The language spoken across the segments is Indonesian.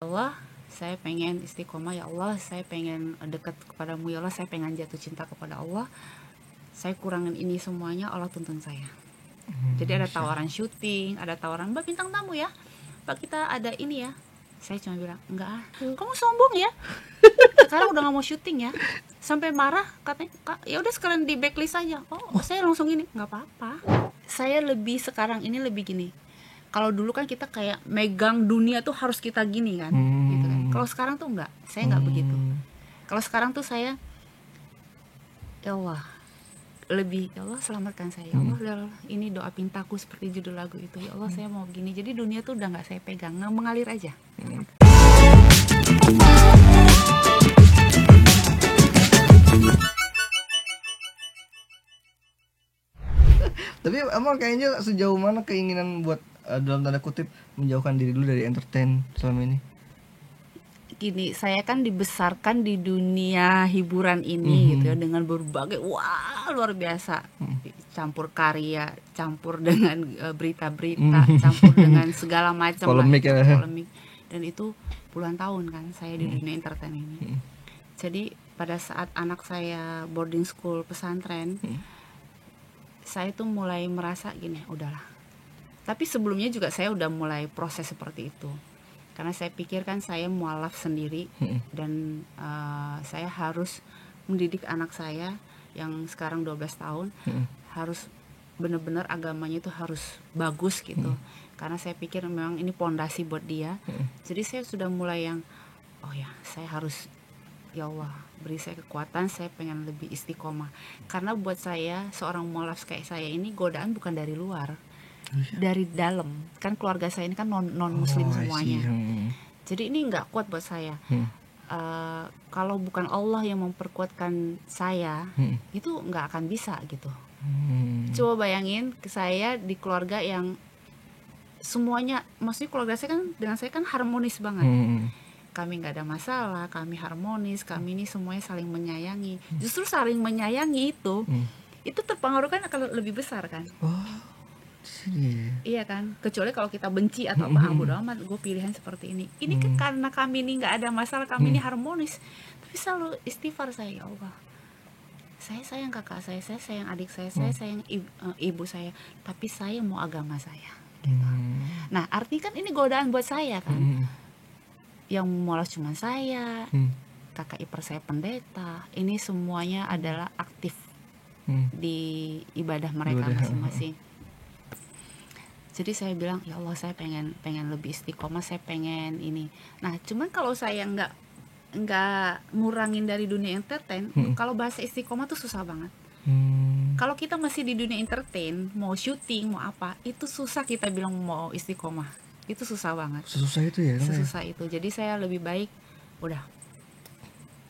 Allah, saya pengen istiqomah. Ya Allah, saya pengen dekat kepadamu. Ya Allah, saya pengen jatuh cinta kepada Allah. Saya kurangin ini semuanya, Allah tuntun saya. Jadi ada tawaran syuting, ada tawaran, Mbak bintang tamu ya, Mbak kita ada ini ya. Saya cuma bilang, enggak ah, kamu sombong ya. Sekarang udah nggak mau syuting ya. Sampai marah katanya, Kak, ya udah sekalian di backlist aja. Oh, saya langsung gini, nggak apa-apa. Saya lebih sekarang ini lebih gini. Kalau dulu kan kita kayak megang dunia tuh harus kita gini kan, gitu kan. Kalau sekarang tuh enggak, saya nggak begitu. Kalau sekarang tuh saya, ya Allah, lebih, ya Allah selamatkan saya, ya Allah, ini doa pintaku seperti judul lagu itu, ya Allah saya mau gini. Jadi dunia tuh udah nggak saya pegang, nggak mengalir aja. Tapi emang kayaknya sejauh mana keinginan buat dalam tanda kutip menjauhkan diri dulu dari entertain selama ini? Gini, saya kan dibesarkan di dunia hiburan ini gitu ya, dengan berbagai luar biasa, campur karya, campur dengan berita-berita, campur dengan segala macam Polemik ya. polemik. Dan itu puluhan tahun kan saya di dunia entertain ini. Jadi pada saat anak saya boarding school pesantren, saya tuh mulai merasa gini, udahlah. Tapi sebelumnya juga saya udah mulai proses seperti itu. Karena saya pikir kan saya mualaf sendiri, dan saya harus mendidik anak saya yang sekarang 12 tahun, harus benar-benar agamanya itu harus bagus gitu. Karena saya pikir memang ini pondasi buat dia. Jadi saya sudah mulai yang, oh ya, saya harus, ya Allah beri saya kekuatan, saya pengen lebih istiqomah. Karena buat saya, seorang mualaf kayak saya ini, godaan bukan dari luar, dari dalam. Kan keluarga saya ini kan non muslim semuanya. Jadi ini nggak kuat buat saya. Kalau bukan Allah yang memperkuatkan saya, itu nggak akan bisa gitu. Coba bayangin ke saya di keluarga yang semuanya, maksudnya keluarga saya kan dengan saya kan harmonis banget. Kami nggak ada masalah, kami harmonis, kami ini semuanya saling menyayangi. Justru saling menyayangi itu terpengaruh kan akan lebih besar kan. Iya kan, kecuali kalau kita benci atau apa, bodo amat, gue pilihan seperti ini. Ini kan karena kami ini nggak ada masalah, kami ini harmonis. Tapi selalu istighfar saya, ya Allah, saya sayang kakak saya sayang adik saya sayang ibu saya, tapi saya mau agama saya gitu. Nah artinya kan ini godaan buat saya kan. Yang malas cuma saya, kakak ipar saya pendeta, ini semuanya adalah aktif di ibadah mereka masing-masing. Jadi saya bilang, ya Allah saya pengen lebih istiqomah, saya pengen ini. Nah cuman kalau saya nggak ngurangin dari dunia entertain, kalau bahasa istiqomah tuh susah banget. Kalau kita masih di dunia entertain, mau syuting mau apa, itu susah kita bilang mau istiqomah. Itu susah banget. Sesusah itu ya? Sesusah itu. Jadi saya lebih baik udah,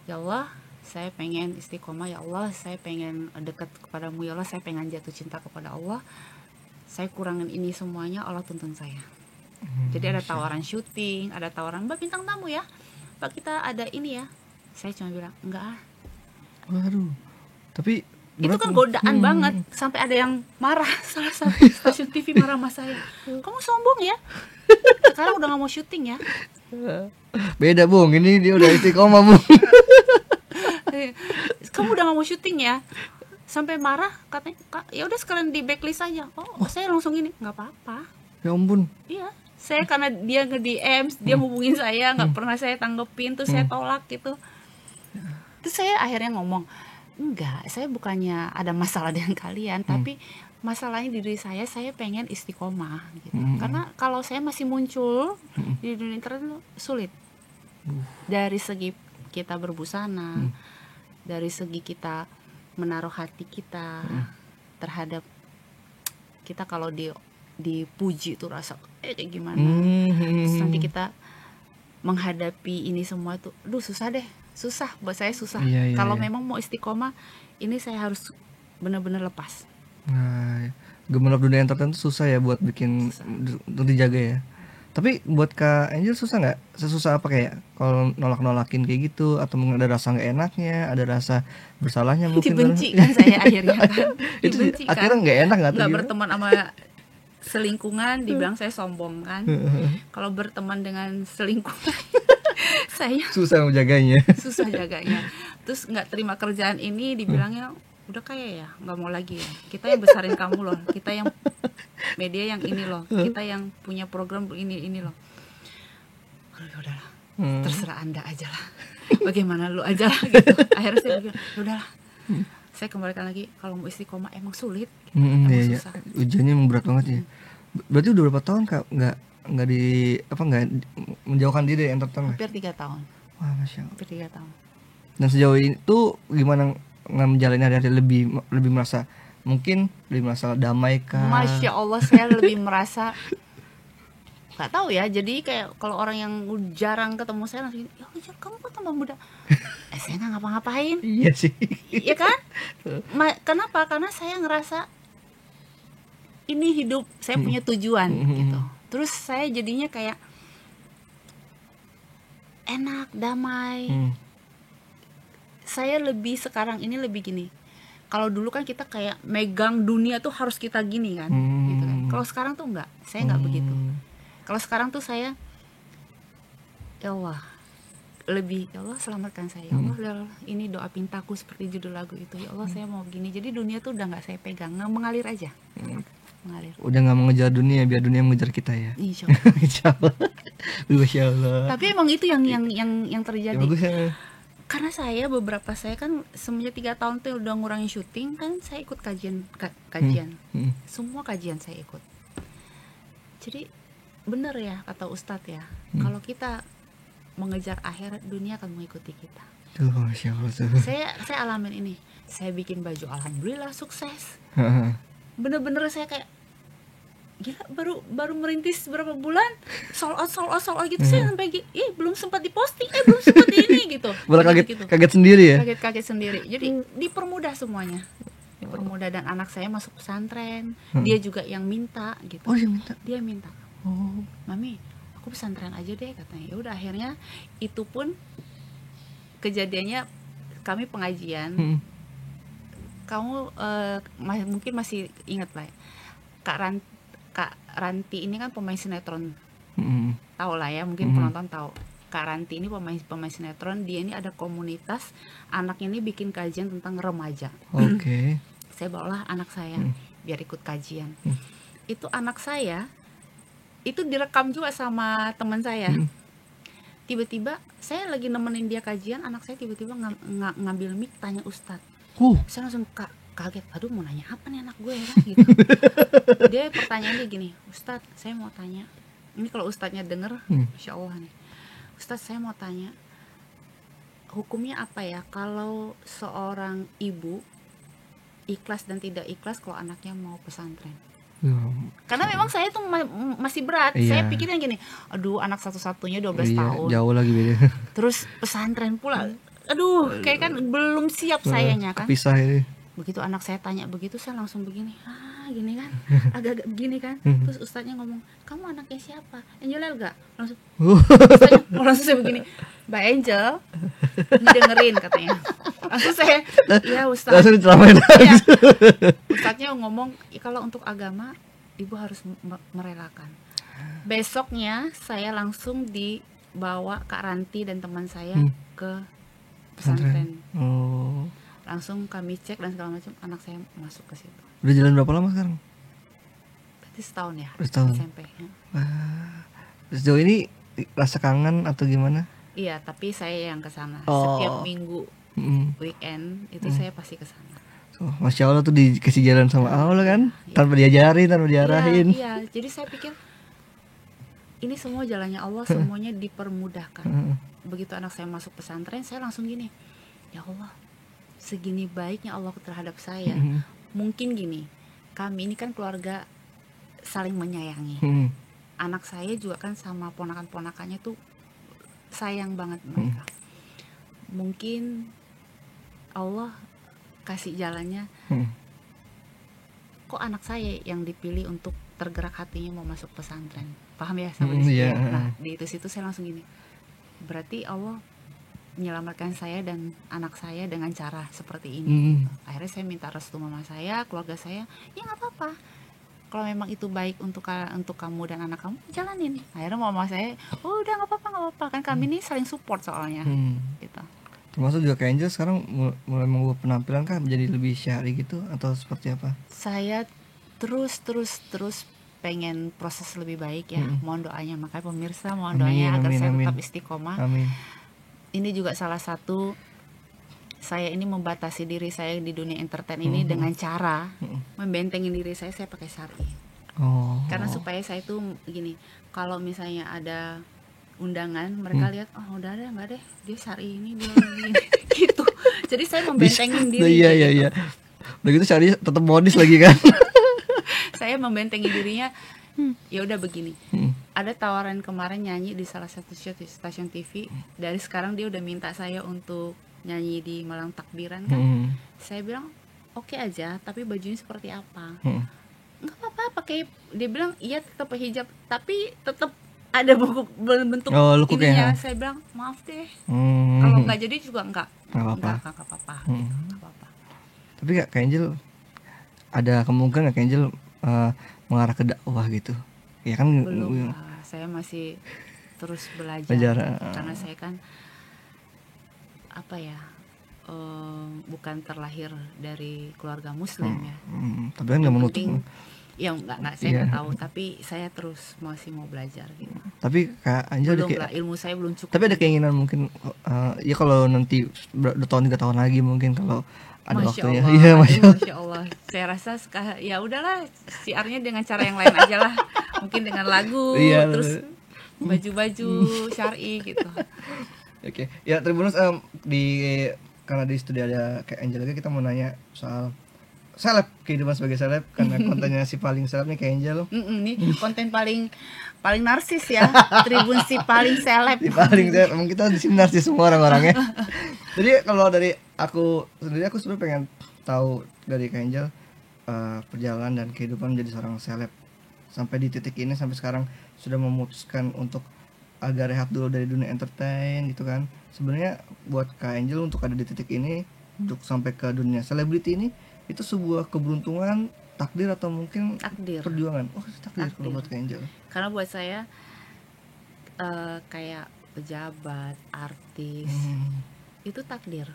ya Allah saya pengen istiqomah, ya Allah saya pengen dekat kepadamu, ya Allah saya pengen jatuh cinta kepada Allah. Saya kurangin ini semuanya, Allah tuntun saya. Jadi ada tawaran syuting, ada tawaran, Mbak bintang tamu ya, Mbak kita ada ini ya. Saya cuma bilang, enggak ah. Waduh. Tapi itu kan godaan banget. Sampai ada yang marah, salah satu stasiun TV marah sama saya, kamu sombong ya, sekarang udah gak mau syuting ya. Beda Bung, ini dia udah istiqomah Bung. Kamu udah gak mau syuting ya. Sampai marah katanya, Kak, ya udah sekalian di backlist aja. Oh, saya langsung gini, nggak apa-apa. Ya ampun. Iya, saya karena dia nge-DM, dia hubungin saya, nggak pernah saya tanggepin, tuh saya tolak gitu. Terus saya akhirnya ngomong, enggak, saya bukannya ada masalah dengan kalian, tapi masalahnya di diri saya pengen istiqomah gitu. Karena kalau saya masih muncul di dunia internet sulit. Dari segi kita berbusana, dari segi kita menaruh hati kita terhadap kita, kalau dipuji tuh rasa kayak gimana. Terus nanti kita menghadapi ini semua tuh, susah deh, susah buat saya, susah. Kalau memang mau istiqomah, ini saya harus benar-benar lepas. Nah, gemerlap dunia entertain itu susah ya buat bikin untuk dijaga ya. Tapi buat Kak Angel susah nggak? Sesusah apa kayak kalau nolak-nolakin kayak gitu, atau mungkin ada rasa nggak enaknya, ada rasa bersalahnya mungkin? Dibenci kan saya akhirnya kan. Itu akhirnya nggak enak nggak tuh? Nggak berteman sama selingkungan dibilang saya sombong kan. Kalau berteman dengan selingkungan saya Susah menjaganya. susah jaganya. Terus nggak terima kerjaan ini dibilangnya udah kaya ya, nggak mau lagi ya. Kita yang besarin kamu loh, kita yang media yang ini loh, kita yang punya program ini loh. Aduh, udahlah, terserah Anda aja lah. Bagaimana lu aja lah gitu. Akhirnya saya bilang, udahlah. Saya kembalikan lagi, kalau mau istiqomah emang sulit, emang Iya, susah. ujiannya emang berat banget ya. Berarti udah berapa tahun Kak nggak menjauhkan diri dari entertain? Hampir 3 tahun. Wah, Masya Allah. Hampir 3 tahun. Dan sejauh itu gimana menjalani hari-hari, lebih merasa damai kah? Masya Allah, saya lebih merasa nggak tahu ya. Jadi kayak kalau orang yang jarang ketemu saya langsung, ya Jar, kamu kok tambah muda? Saya nggak ngapa-ngapain, Iya sih. ya kan? Kenapa? Karena saya ngerasa ini hidup saya punya tujuan gitu. Terus saya jadinya kayak enak, damai. Saya lebih sekarang ini lebih gini. Kalau dulu kan kita kayak megang dunia tuh harus kita gini kan, gitu kan. Kalau sekarang tuh enggak, saya nggak begitu. Kalau sekarang tuh saya, ya Allah, lebih, ya Allah selamatkan saya, ya Allah, ini doa pintaku seperti judul lagu itu, ya Allah saya mau begini. Jadi dunia tuh udah nggak saya pegang, nggak mengalir aja, mengalir. Udah nggak mengejar dunia, biar dunia mengejar kita ya. Insya Allah. Insya Allah. Masya Allah. Tapi emang itu yang terjadi. Ya, bagus ya. Karena beberapa saya kan semenjak 3 tahun tuh udah ngurangin syuting kan, saya ikut kajian. Semua kajian saya ikut. Jadi bener ya kata Ustadz ya, kalau kita mengejar akhirat, dunia akan mengikuti kita. Tuh, Masya Allah tuh. Saya alamin ini. Saya bikin baju, alhamdulillah sukses. Bener-bener saya kayak gila, baru merintis berapa bulan sold out gitu. Saya sampai belum sempat diposting, belum sempat ini gitu. Malah gitu. kaget sendiri ya. Kaget sendiri. Jadi dipermudah semuanya. Dipermudah, dan anak saya masuk pesantren. Dia juga yang minta gitu. Oh, dia minta. Oh, Mami, aku pesantren aja deh katanya. Ya udah, akhirnya itu pun kejadiannya kami pengajian. Kamu mungkin masih ingat lah, Kak Ranti ini kan pemain sinetron. Tahu lah ya, mungkin penonton tahu. Kak Ranti ini pemain sinetron. Dia ini ada komunitas, anaknya ini bikin kajian tentang remaja. Oke. Saya bawalah anak saya biar ikut kajian. Itu anak saya itu direkam juga sama teman saya. Tiba-tiba saya lagi nemenin dia kajian, anak saya tiba-tiba ngambil mic tanya Ustadz. Saya langsung kaget, aduh mau nanya apa nih anak gue ya gitu. Dia pertanyaannya gini, Ustadz saya mau tanya, ini kalau Ustadznya denger, Insya Allah nih, Ustadz saya mau tanya, hukumnya apa ya kalau seorang ibu ikhlas dan tidak ikhlas kalau anaknya mau pesantren? Karena memang saya tuh masih berat. Iya. Saya pikirnya gini, aduh anak satu-satunya 12 tahun. Jauh lagi beda. Terus pesantren pula. Aduh, kayak kan belum siap sayanya kan. Kepisah ini. Begitu anak saya tanya begitu, saya langsung begini. Gini kan. Agak-agak begini kan. Terus ustadznya ngomong, "Kamu anaknya siapa? Angel Elga?" Langsung. Langsung saya begini. Mbak Angel, dengerin katanya. Langsung saya, "Ya Ustadz." Langsung diceramain. Ya. Ustadznya ngomong, kalau untuk agama ibu harus merelakan. Besoknya saya langsung dibawa Kak Ranti dan teman saya ke pesantren. Langsung kami cek dan segala macam, anak saya masuk ke situ. Udah jalan berapa lama sekarang? Berarti setahun ya. Setahun. SMP. Ya. Sejauh ini rasa kangen atau gimana? Iya, tapi saya yang ke sana. Oh. Setiap minggu weekend itu saya pasti ke sana. Masya Allah tuh dikasih jalan sama Allah kan, tanpa diajarin, tanpa diarahin. Iya, jadi saya pikir ini semua jalannya Allah, semuanya dipermudahkan. Begitu anak saya masuk pesantren, saya langsung gini, ya Allah, segini baiknya Allah terhadap saya. Mungkin gini, kami ini kan keluarga saling menyayangi. Anak saya juga kan sama ponakan-ponakannya tuh sayang banget mereka. Mungkin Allah kasih jalannya. Kok anak saya yang dipilih untuk tergerak hatinya mau masuk pesantren? Paham ya sampai di situ? Yeah. Nah, di situ saya langsung gini. Berarti Allah menyelamatkan saya dan anak saya dengan cara seperti ini. Akhirnya saya minta restu mama saya, keluarga saya, ya nggak apa-apa. kalau memang itu baik untuk kamu dan anak kamu, jalanin. Akhirnya mama saya, oh udah nggak apa-apa kan kami ini saling support soalnya gitu. Termasuk juga kayak Angel sekarang mulai membuat penampilan kan menjadi lebih syari gitu atau seperti apa? Saya terus pengen proses lebih baik ya. Mohon doanya, makanya pemirsa mohon doanya agar saya tetap istiqomah. Amin. Ini juga salah satu saya ini membatasi diri saya di dunia entertain ini dengan cara membentengin diri saya pakai syari. Karena supaya saya tuh gini, kalau misalnya ada undangan mereka lihat, oh udah ada nggak deh dia syari ini dia gini gitu. Jadi saya membentengin diri. Iya. Begitu syari tetap modis lagi kan. Saya membentengi dirinya. Ya udah begini. Ada tawaran kemarin nyanyi di salah satu stasiun TV. Dari sekarang dia udah minta saya untuk nyanyi di Malam Takbiran kan. Saya bilang oke aja, tapi bajunya seperti apa? Nggak apa-apa pakai. Dia bilang iya tetap hijab, tapi tetap ada bentuk ininya. Saya bilang maaf deh. Kalau nggak jadi juga nggak apa-apa. Nggak apa-apa. Tapi Kak Angel ada kemungkinan Kak Angel mengarah ke dakwah gitu? Ya kan belum. Saya masih terus belajar. Karena saya kan apa ya, bukan terlahir dari keluarga muslim ya. Tapi kan nggak menutup. Ya nggak saya nggak tahu, tapi saya terus masih mau belajar gitu. Tapi Kak Angel belum lah, ilmu saya belum cukup. Tapi ada keinginan mungkin ya kalau nanti 2 tahun 3 tahun lagi mungkin kalau ada waktunya. Iya, Masya Allah. Saya rasa ya udahlah, siarnya dengan cara yang lain aja lah. Mungkin dengan lagu, terus baju-baju syar'i gitu. Oke. Ya Tribuners, karena di studio ada kayak Angel lagi, kita mau nanya soal seleb, kehidupan sebagai seleb, karena kontennya si paling seleb nih kayak Angel. Ini konten paling narsis ya. Tribun si paling seleb. Si paling seleb. Emang kita di sini narsis semua orang-orangnya. Jadi kalau dari aku sendiri, aku sebenarnya pengen tahu dari Kak Angel perjalanan dan kehidupan menjadi seorang seleb sampai di titik ini, sampai sekarang sudah memutuskan untuk agak rehat dulu dari dunia entertain gitu kan. Sebenarnya buat Kak Angel untuk ada di titik ini, untuk sampai ke dunia selebriti ini, itu sebuah keberuntungan, takdir, atau mungkin takdir, perjuangan? Takdir kalau buat Kak Angel. Karena buat saya kayak pejabat, artis itu takdir.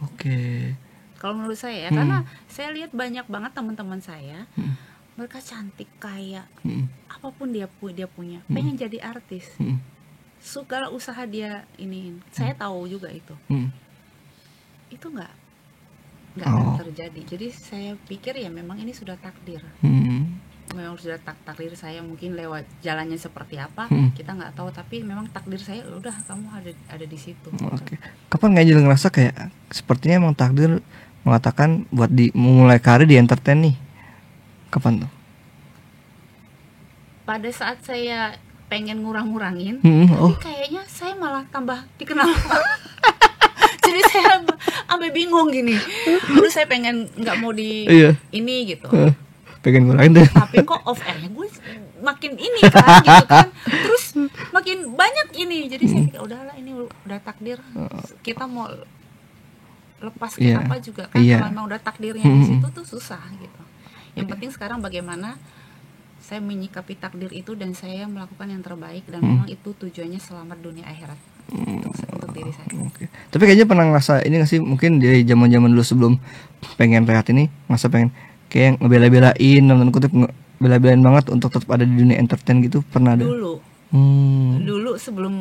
Oke. Kalau menurut saya ya, karena saya lihat banyak banget teman-teman saya, mereka cantik, kaya, apapun dia punya, pengen jadi artis. Segala usaha dia iniin, saya tahu juga itu. Itu nggak akan terjadi. Jadi saya pikir ya memang ini sudah takdir. Memang sudah takdir saya, mungkin lewat jalannya seperti apa kita nggak tahu, tapi memang takdir saya udah kamu ada di situ. Oke. Kapan nggak jadi ngerasa kayak sepertinya emang takdir mengatakan buat memulai karir di entertain nih? Kapan tuh? Pada saat saya pengen ngurang-ngurangin, tapi kayaknya saya malah tambah dikenal. Jadi saya sampai bingung gini. Terus saya pengen nggak mau ini gitu. Pengen ngurangin deh. Tapi kok off airnya gue makin ini kan gitu kan. Terus makin banyak ini. Jadi saya pikir udahlah, ini udah takdir. Kita mau lepas apa juga kan, kalau memang udah takdirnya di situ tuh susah gitu. Yang penting sekarang bagaimana saya menyikapi takdir itu dan saya melakukan yang terbaik, dan memang itu tujuannya selamat dunia akhirat untuk diri saya. Tapi kayaknya pernah ngerasa ini nggak sih, mungkin dari zaman-zaman dulu sebelum pengen rehat ini, ngerasa pengen kayak ngebela-belain, dalam kutip bela-belain banget untuk tetap ada di dunia entertain gitu, pernah ada? Dulu sebelum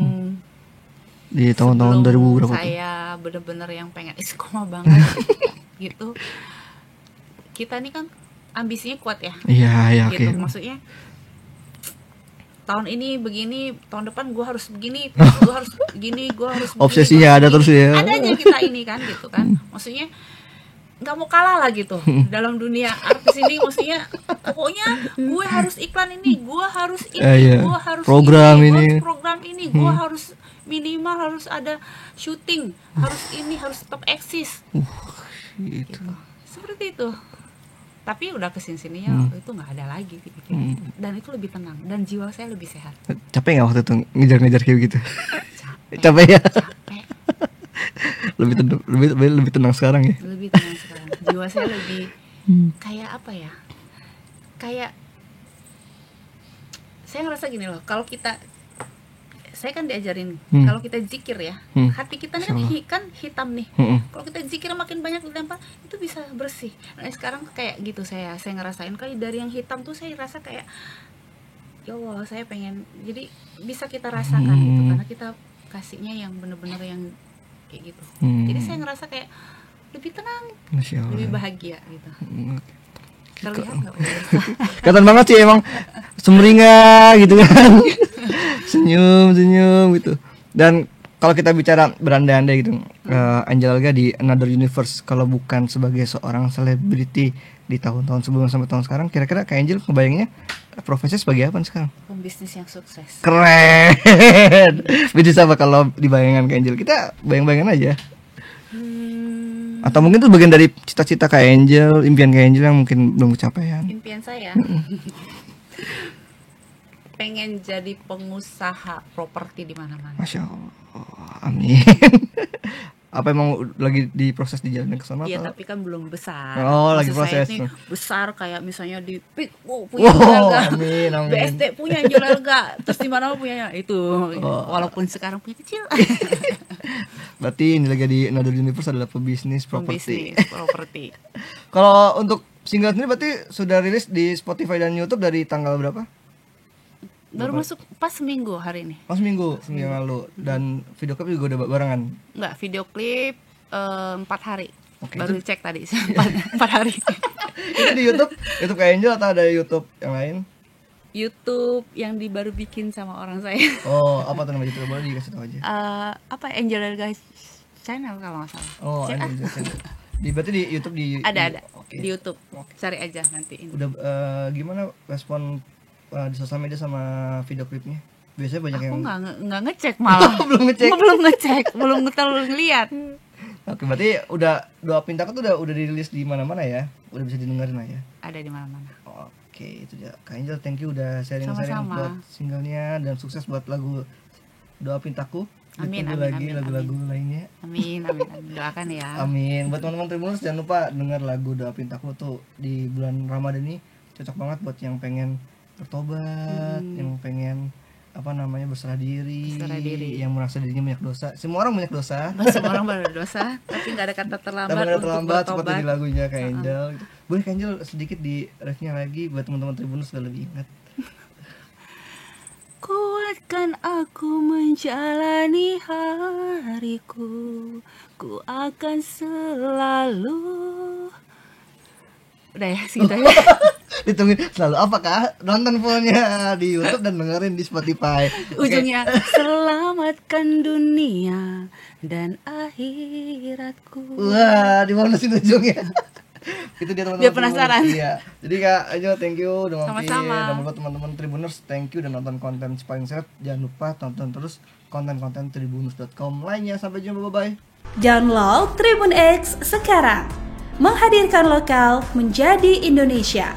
di tahun-tahun 2000 berapa? Saya bener-bener yang pengen istiqomah banget gitu. Kita nih kan ambisinya kuat ya. Iya, gitu. Oke. Maksudnya tahun ini begini, tahun depan gue harus begini, gue harus begini, gue harus begini. Obsesinya ada terus ya. Ada aja kita ini kan gitu kan. Maksudnya nggak mau kalah lah gitu dalam dunia artis ini. Maksudnya pokoknya gue harus iklan ini, gue harus ini, gue harus program ini, program ini, gue harus minimal harus ada syuting, harus ini, harus tetap eksis. Gitu. Seperti itu. Tapi udah kesini-sini ya itu nggak ada lagi dan itu lebih tenang dan jiwa saya lebih sehat. Capek nggak waktu itu ngejar-ngejar kayak gitu? Capek ya. Capek. lebih tenang sekarang ya. Lebih tenang sekarang. Jiwa saya lebih kayak apa ya? Kayak saya ngerasa gini loh, kalau kita, saya kan diajarin kalau kita zikir ya, hati kita ini kan hitam nih. Kalau kita zikir makin banyak dilempar, itu bisa bersih. Nah sekarang kayak gitu, saya ngerasain kayak dari yang hitam tuh saya rasa kayak, ya Allah, saya pengen, jadi bisa kita rasakan gitu, karena kita kasihnya yang bener-bener yang kayak gitu. Jadi saya ngerasa kayak lebih tenang, lebih bahagia gitu. Terlihat nggak? Kelihatan banget sih emang, sumringah gitu kan. senyum gitu. Dan kalau kita bicara berandai-andai gitu, Angel Elga di Another Universe, kalau bukan sebagai seorang selebriti di tahun-tahun sebelum sampai tahun sekarang, kira-kira Kak Angel kebayangnya profesinya sebagai apa sekarang? Pembisnis yang sukses. Keren. Bisnis apa kalau dibayangkan Kak Angel? Kita bayang-bayangan aja. Atau mungkin itu bagian dari cita-cita Kak Angel, impian Kak Angel yang mungkin belum kecapean. Impian saya pengen jadi pengusaha properti di mana-mana. Masya Allah, amin. Apa emang lagi diproses di jalan ke sana? Iya, tapi kan belum besar. Oh, maksud lagi proses. Saya ini besar kayak misalnya di PIK punya Elga, BSD punya Elga, terus di mana punya itu. Walaupun sekarang punya kecil. Berarti ini lagi di Another Universe adalah pebisnis properti. Kalau untuk single sendiri berarti sudah rilis di Spotify dan YouTube dari tanggal berapa? Baru masuk pas seminggu hari ini. Pas seminggu yang lalu. Dan video klip juga udah barengan? Enggak, video klip 4 hari. Oke, baru itu... cek tadi 4 hari. Itu di YouTube kayak Angel atau ada YouTube yang lain? YouTube yang baru bikin sama orang saya. Oh, apa tuh nama YouTube? Boleh dikasih tahu aja. Apa Angel Elga channel kalau nggak salah. Oh, Angel channel. Berarti di YouTube ada. Okay. Di YouTube. Okay. Cari aja nanti ini. Udah gimana respon di sosial media sama video klipnya? Biasanya banyak aku yang nggak ngecek malah. belum ngecek, belum terlalu ngeliat. Oke, berarti udah Doa Pintaku tuh udah dirilis di mana-mana ya, udah bisa didengerin lah ya. Ada di mana-mana. Oke, itu dia. Kak Angel, thank you udah sharing buat singlenya dan sukses buat lagu Doa Pintaku. Amin. Lagu-lagu lainnya. Amin. Doakan ya. Amin. Buat teman-teman Tribuners jangan lupa denger lagu Doa Pintaku tuh di bulan Ramadan ini, cocok banget buat yang pengen bertobat, yang pengen berserah diri, yang merasa dirinya banyak dosa. Semua orang banyak dosa. Semua orang berdosa, tapi nggak ada kata terlambat untuk bertobat. Seperti di lagunya Kak Angel. Boleh Kak Angel sedikit di refnya lagi buat teman-teman Tribuners supaya lebih ingat. Kuatkan aku menjalani hariku, ku akan selalu. Udah ya, segitu aja. Ditungguin selalu apakah nonton fullnya di YouTube dan dengerin di Spotify. Ujungnya selamatkan dunia dan akhiratku. Wah, di mana sih ujungnya? Itu dia teman-teman. Dia penasaran. Iya. Jadi Kak Ajo, thank you udah mampir. Sama-sama. Dan buat teman-teman Tribuners, thank you udah nonton konten Paling Seret. Jangan lupa tonton terus konten-konten tribuners.com lainnya. Sampai jumpa, bye-bye. Download Tribun X sekarang. Menghadirkan lokal menjadi Indonesia.